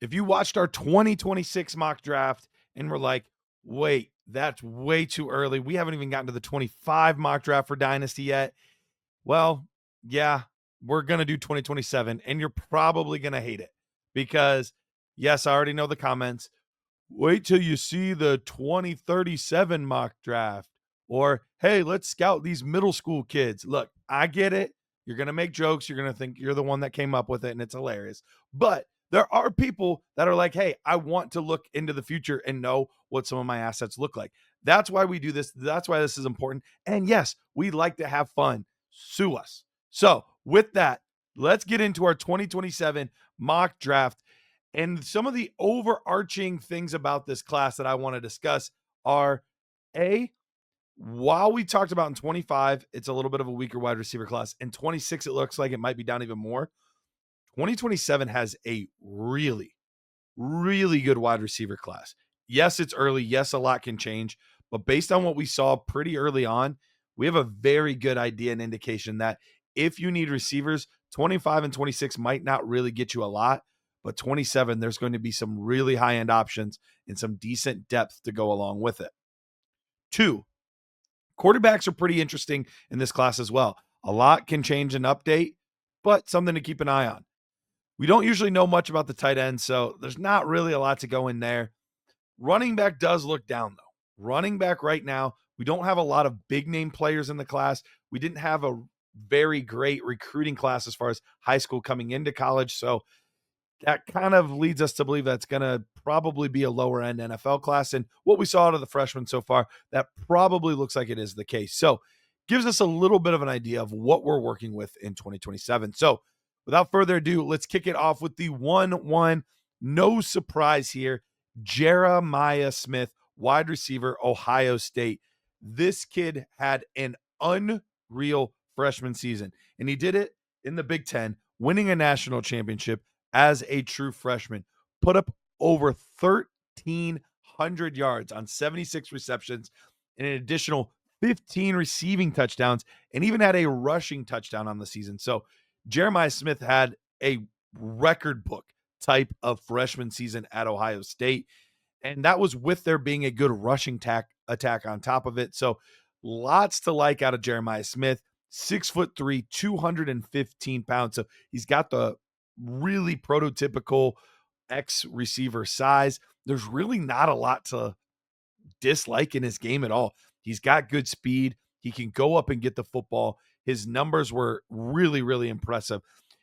If you watched our 2026 mock draft and were like, wait, that's way too early. We haven't even gotten to the 25 mock draft for Dynasty yet. Well, yeah, we're going to do 2027, and you're probably going to hate it because, yes, I already know the comments. Wait till you see the 2037 mock draft. Or, hey, let's scout these middle school kids. Look, I get it. You're going to make jokes. You're going to think you're the one that came up with it, and it's hilarious. But there are people that are like, hey, I want to look into the future and know what some of my assets look like. That's why we do this. That's why this is important. And yes, we like to have fun. Sue us. So, with that, let's get into our 2027 mock draft. And some of the overarching things about this class that I want to discuss are A, while we talked about in 25, it's a little bit of a weaker wide receiver class. In 26, it looks like it might be down even more. 2027 has a really, really good wide receiver class. Yes, it's early. Yes, a lot can change. But based on what we saw pretty early on, we have a very good idea and indication that if you need receivers, 25 and 26 might not really get you a lot. But 27, there's going to be some really high-end options and some decent depth to go along with it. 2, quarterbacks are pretty interesting in this class as well. A lot can change and update, but something to keep an eye on. We don't usually know much about the tight end, so there's not really a lot to go in there. Running back does look down, though. Running back right now, we don't have a lot of big-name players in the class. We didn't have a very great recruiting class as far as high school coming into college, so that kind of leads us to believe that's going to probably be a lower end NFL class. And what we saw out of the freshmen so far, that probably looks like it is the case. So gives us a little bit of an idea of what we're working with in 2027. So without further ado, let's kick it off with the 1-1. No surprise here. Jeremiah Smith, wide receiver, Ohio State. This kid had an unreal freshman season, and he did it in the Big Ten, winning a national championship as a true freshman, put up over 1,300 yards on 76 receptions and an additional 15 receiving touchdowns, and even had a rushing touchdown on the season. So Jeremiah Smith had a record book type of freshman season at Ohio State, and that was with there being a good rushing attack on top of it. So lots to like out of Jeremiah Smith. 6'3", 215 pounds. So he's got the really prototypical X receiver size. There's really not a lot to dislike in his game at all. He's got good speed. He can go up and get the football. His numbers were really, really impressive.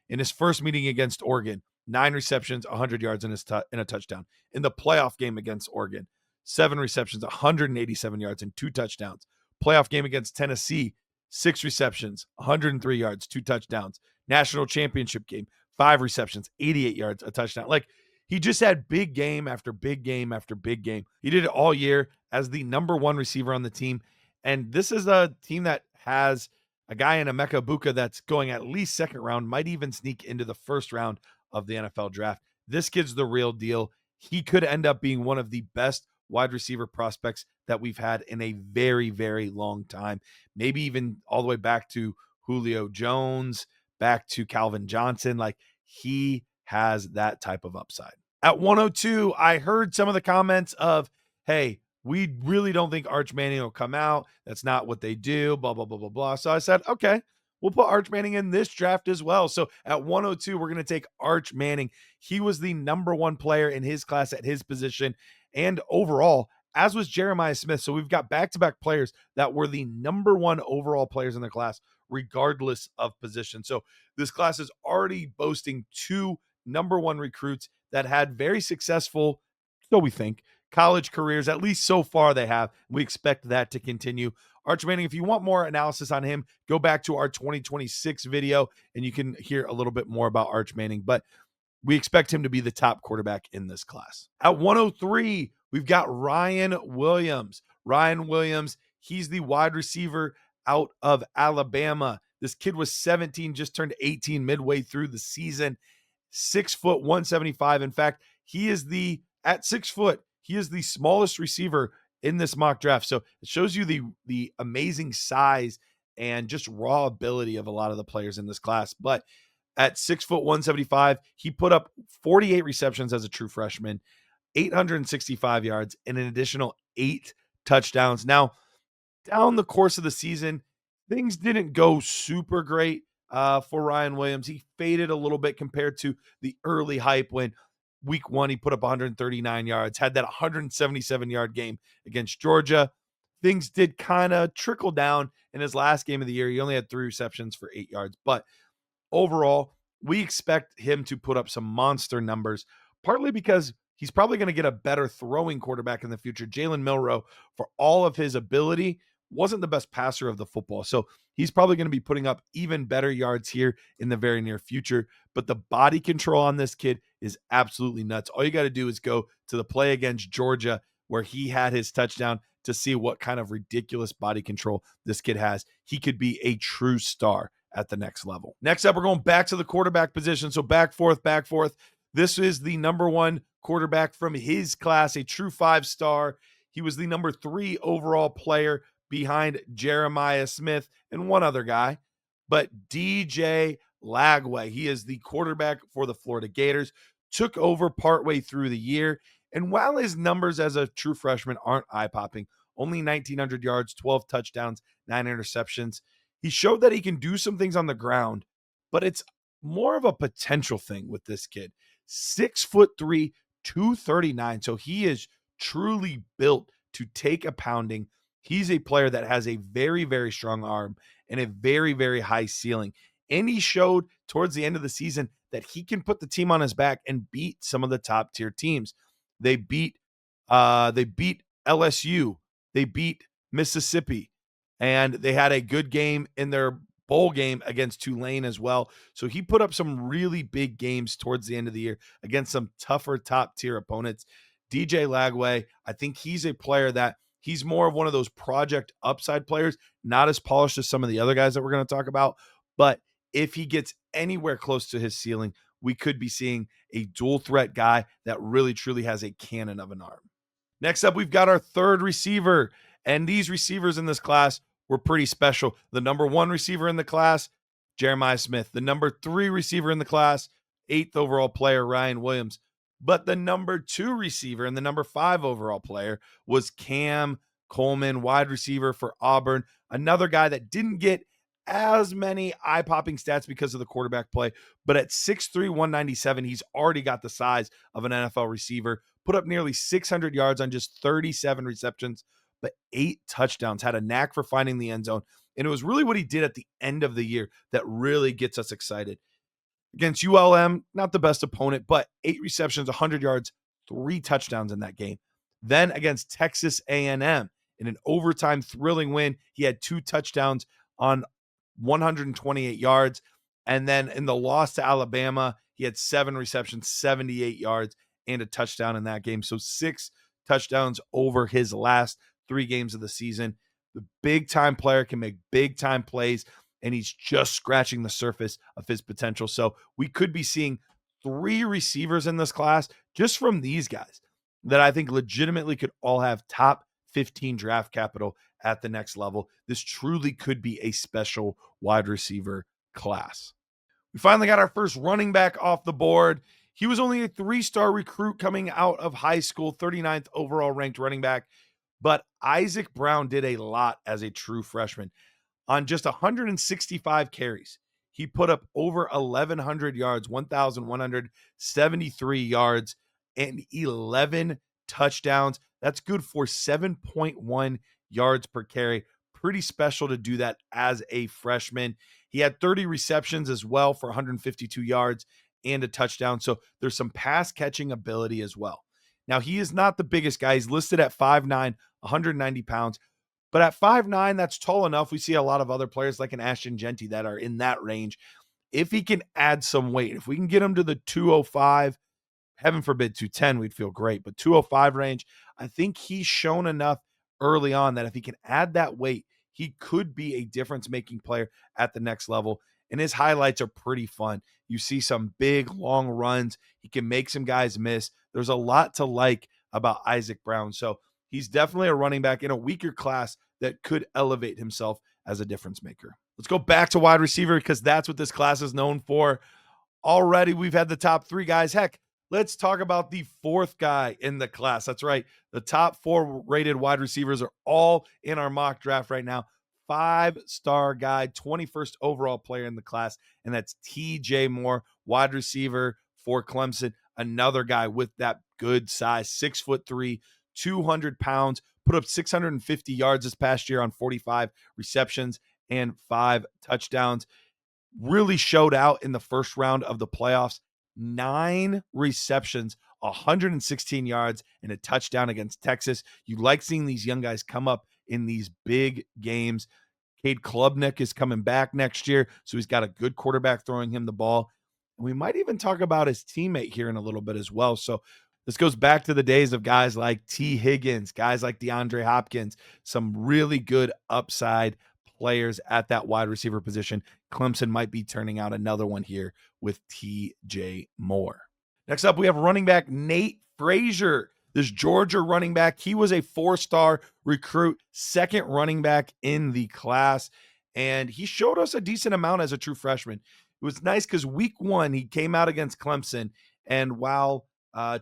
In his first meeting against Oregon, 9 receptions, 100 yards in a touchdown. In the playoff game against Oregon, 7 receptions, 187 yards and 2 touchdowns. Playoff game against Tennessee, 6 receptions, 103 yards, 2 touchdowns. National championship game, 5 receptions, 88 yards, a touchdown. Like, he just had big game after big game after big game. He did it all year as the number 1 receiver on the team. And this is a team that has a guy in Emeka Buka that's going at least second round, might even sneak into the first round of the NFL draft. This kid's the real deal. He could end up being one of the best wide receiver prospects that we've had in a very, very long time. Maybe even all the way back to Julio Jones, back to Calvin Johnson. Like, he has that type of upside. At 102, I heard some of the comments of, hey, we really don't think Arch Manning will come out. That's not what they do, blah, blah, blah, blah, blah. So I said, okay, we'll put Arch Manning in this draft as well. So at 102, we're going to take Arch Manning. He was the number 1 player in his class at his position and overall, as was Jeremiah Smith. So we've got back-to-back players that were the number 1 overall players in the class, regardless of position. So this class is already boasting 2 number 1 recruits that had very successful, so we think, college careers. At least so far they have. We expect that to continue. Arch Manning, if you want more analysis on him, go back to our 2026 video and you can hear a little bit more about Arch Manning. But we expect him to be the top quarterback in this class. At 103, we've got Ryan Williams. Ryan Williams, he's the wide receiver out of Alabama. This kid was 17, just turned 18 midway through the season. 6 foot, 175. In fact, at 6 foot, he is the smallest receiver in this mock draft. So it shows you the amazing size and just raw ability of a lot of the players in this class. But At 6 foot 175, he put up 48 receptions as a true freshman, 865 yards, and an additional 8 touchdowns. Now, down the course of the season, things didn't go super great for Ryan Williams. He faded a little bit compared to the early hype when week 1 he put up 139 yards, had that 177-yard game against Georgia. Things did kind of trickle down in his last game of the year. He only had 3 receptions for 8 yards, but overall, we expect him to put up some monster numbers, partly because he's probably going to get a better throwing quarterback in the future. Jalen Milroe, for all of his ability, wasn't the best passer of the football. So he's probably going to be putting up even better yards here in the very near future. But the body control on this kid is absolutely nuts. All you got to do is go to the play against Georgia where he had his touchdown to see what kind of ridiculous body control this kid has. He could be a true star at the next level. Next up, we're going back to the quarterback position. So back forth. This is the number 1 quarterback from his class, a true 5-star. He was the number 3 overall player behind Jeremiah Smith and one other guy, but DJ Lagway. He is the quarterback for the Florida Gators, took over partway through the year. And while his numbers as a true freshman aren't eye-popping, only 1,900 yards, 12 touchdowns, 9 interceptions, he showed that he can do some things on the ground, but it's more of a potential thing with this kid. 6'3", 239. So he is truly built to take a pounding. He's a player that has a very, very strong arm and a very, very high ceiling. And he showed towards the end of the season that he can put the team on his back and beat some of the top tier teams. They beat LSU. They beat Mississippi. And they had a good game in their bowl game against Tulane as well. So he put up some really big games towards the end of the year against some tougher top tier opponents. DJ Lagway, I think he's a player that he's more of one of those project upside players, not as polished as some of the other guys that we're going to talk about. But if he gets anywhere close to his ceiling, we could be seeing a dual threat guy that really truly has a cannon of an arm. Next up, we've got our third receiver. And these receivers in this class were pretty special. The number 1 receiver in the class, Jeremiah Smith. The number 3 receiver in the class, 8th overall player, Ryan Williams. But the number 2 receiver and the number 5 overall player was Cam Coleman, wide receiver for Auburn. Another guy that didn't get as many eye-popping stats because of the quarterback play. But at 6'3", 197, he's already got the size of an NFL receiver. Put up nearly 600 yards on just 37 receptions, but 8 touchdowns, had a knack for finding the end zone. And it was really what he did at the end of the year that really gets us excited. Against ULM, not the best opponent, but 8 receptions, 100 yards, 3 touchdowns in that game. Then against Texas A&M in an overtime thrilling win, he had 2 touchdowns on 128 yards. And then in the loss to Alabama, he had 7 receptions, 78 yards, and a touchdown in that game. So 6 touchdowns over his last 3 games of the season. The big-time player can make big-time plays, and he's just scratching the surface of his potential. So we could be seeing 3 receivers in this class just from these guys that I think legitimately could all have top 15 draft capital at the next level. This truly could be a special wide receiver class. We finally got our first running back off the board. He was only a 3-star recruit coming out of high school, 39th overall ranked running back. But Isaac Brown did a lot as a true freshman. On just 165 carries, he put up over 1,100 yards, 1,173 yards, and 11 touchdowns. That's good for 7.1 yards per carry. Pretty special to do that as a freshman. He had 30 receptions as well for 152 yards and a touchdown. So there's some pass catching ability as well. Now, he is not the biggest guy. He's listed at 5'9", 190 pounds. But at 5'9", that's tall enough. We see a lot of other players like an Ashton Genty that are in that range. If he can add some weight, if we can get him to the 205, heaven forbid 210, we'd feel great. But 205 range, I think he's shown enough early on that if he can add that weight, he could be a difference-making player at the next level. And his highlights are pretty fun. You see some big, long runs. He can make some guys miss. There's a lot to like about Isaac Brown. So he's definitely a running back in a weaker class that could elevate himself as a difference maker. Let's go back to wide receiver because that's what this class is known for. Already we've had the top 3 guys. Heck, let's talk about the 4th guy in the class. That's right. The top 4 rated wide receivers are all in our mock draft right now. 5-star guy, 21st overall player in the class, and that's TJ Moore, wide receiver for Clemson. Another guy with that good size, 6'3", 200 pounds, put up 650 yards this past year on 45 receptions and 5 touchdowns. Really showed out in the first round of the playoffs. 9 receptions, 116 yards, and a touchdown against Texas. You like seeing these young guys come up in these big games. Cade Klubnik is coming back next year, so he's got a good quarterback throwing him the ball. We might even talk about his teammate here in a little bit as well. So this goes back to the days of guys like T. Higgins, guys like DeAndre Hopkins, some really good upside players at that wide receiver position. Clemson might be turning out another one here with TJ Moore. Next up, we have running back Nate Frazier, this Georgia running back. He was a 4-star recruit, 2nd running back in the class, and he showed us a decent amount as a true freshman. It was nice because week 1, he came out against Clemson, and while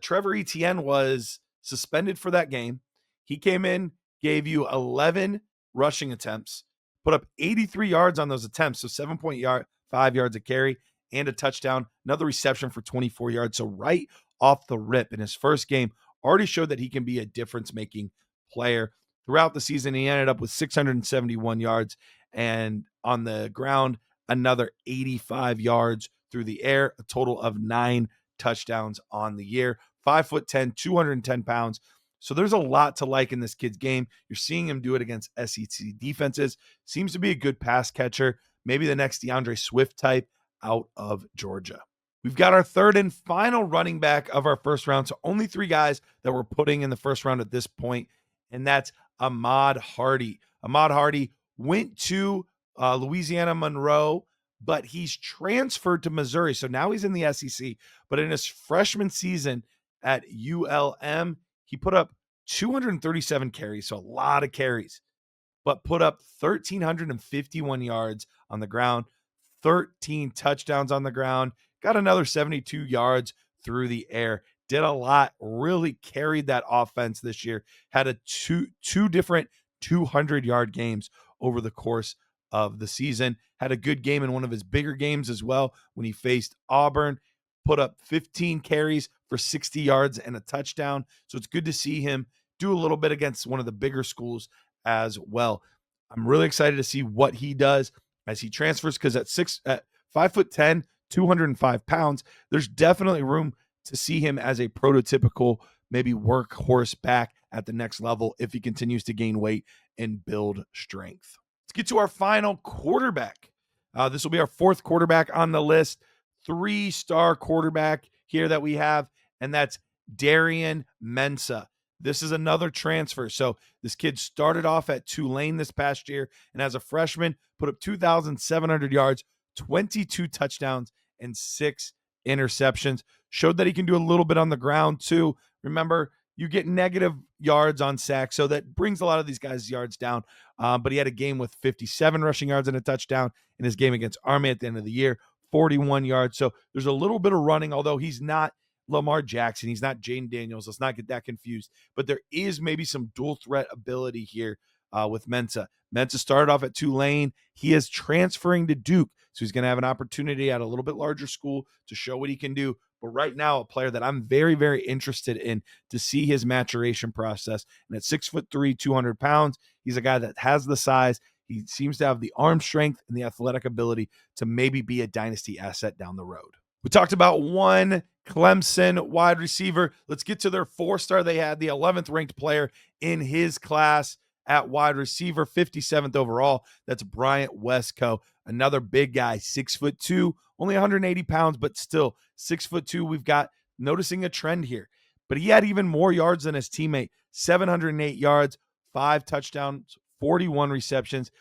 Trevor Etienne was suspended for that game, he came in, gave you 11 rushing attempts, put up 83 yards on those attempts, so 7.5 yards a carry and a touchdown, another reception for 24 yards. So right off the rip in his first game, already showed that he can be a difference-making player. Throughout the season, he ended up with 671 yards, and on the ground, another 85 yards through the air, a total of 9 touchdowns on the year. 5'10", 210 pounds. So there's a lot to like in this kid's game. You're seeing him do it against SEC defenses. Seems to be a good pass catcher. Maybe the next DeAndre Swift type out of Georgia. We've got our 3rd and final running back of our first round. So only 3 guys that we're putting in the first round at this point, and that's Ahmad Hardy. Ahmad Hardy went to Louisiana Monroe, but he's transferred to Missouri. So now he's in the SEC. But in his freshman season at ULM, he put up 237 carries, so a lot of carries, but put up 1,351 yards on the ground, 13 touchdowns on the ground, got another 72 yards through the air. Did a lot, really carried that offense this year. Had a two different 200-yard games over the course of the season. Had a good game in one of his bigger games as well when he faced Auburn. Put up 15 carries for 60 yards and a touchdown. So it's good to see him do a little bit against one of the bigger schools as well. I'm really excited to see what he does as he transfers, because at 5'10", 205 pounds, there's definitely room to see him as a prototypical, maybe workhorse back at the next level if he continues to gain weight and build strength. Let's get to our final quarterback. This will be our 4th quarterback on the list. 3-star quarterback here that we have, and that's Darian Mensah. This is another transfer. So this kid started off at Tulane this past year, and as a freshman, put up 2,700 yards, 22 touchdowns, and 6 interceptions. Showed that he can do a little bit on the ground too. Remember, you get negative yards on sacks, so that brings a lot of these guys' yards down. But he had a game with 57 rushing yards and a touchdown in his game against Army at the end of the year, 41 yards. So there's a little bit of running, although he's not Lamar Jackson. He's not Jaden Daniels. Let's not get that confused. But there is maybe some dual threat ability here with Mensah. Mensah started off at Tulane. He is transferring to Duke, so he's going to have an opportunity at a little bit larger school to show what he can do. But right now, a player that I'm very, very interested in to see his maturation process. And at 6'3", 200 pounds, he's a guy that has the size. He seems to have the arm strength and the athletic ability to maybe be a dynasty asset down the road. We talked about one Clemson wide receiver. Let's get to their 4-star. They had the 11th ranked player in his class at wide receiver, 57th overall. That's Bryant Wesco, another big guy, 6'2", only 180 pounds, but still 6'2". We've got noticing a trend here, but he had even more yards than his teammate, 708 yards, 5 touchdowns, 41 receptions.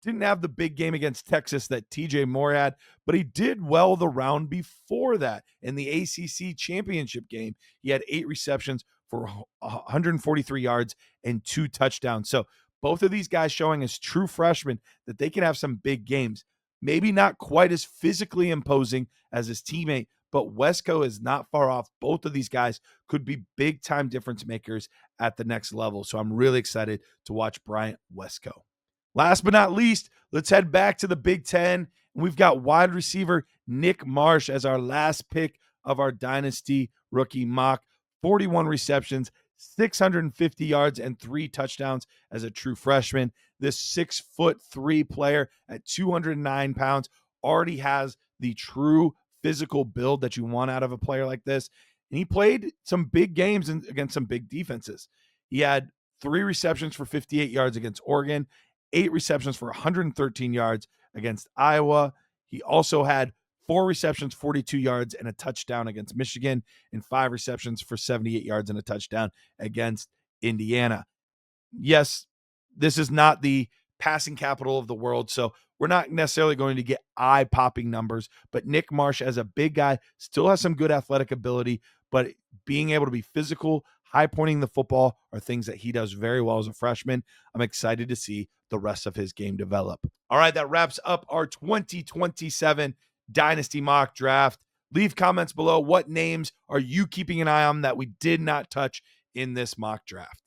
Didn't have the big game against Texas that TJ Moore had, but he did well the round before that. In the ACC championship game, he had 8 receptions for 143 yards and 2 touchdowns. So both of these guys showing as true freshmen that they can have some big games. Maybe not quite as physically imposing as his teammate, but Wesco is not far off. Both of these guys could be big time difference makers at the next level. So I'm really excited to watch Bryant Wesco. Last but not least, let's head back to the Big Ten. We've got wide receiver Nick Marsh as our last pick of our Dynasty rookie mock. 41 receptions, 650 yards, and 3 touchdowns as a true freshman. This 6'3" player at 209 pounds already has the true physical build that you want out of a player like this. And he played some big games against some big defenses. He had 3 receptions for 58 yards against Oregon, 8 receptions for 113 yards against Iowa. He also had 4 receptions, 42 yards, and a touchdown against Michigan, and 5 receptions for 78 yards and a touchdown against Indiana. Yes, this is not the passing capital of the world, so we're not necessarily going to get eye-popping numbers, but Nick Marsh, as a big guy, still has some good athletic ability, but being able to be physical, high-pointing the football are things that he does very well as a freshman. I'm excited to see the rest of his game develop. All right, that wraps up our 2027 Dynasty mock draft. Leave comments below. What names are you keeping an eye on that we did not touch in this mock draft?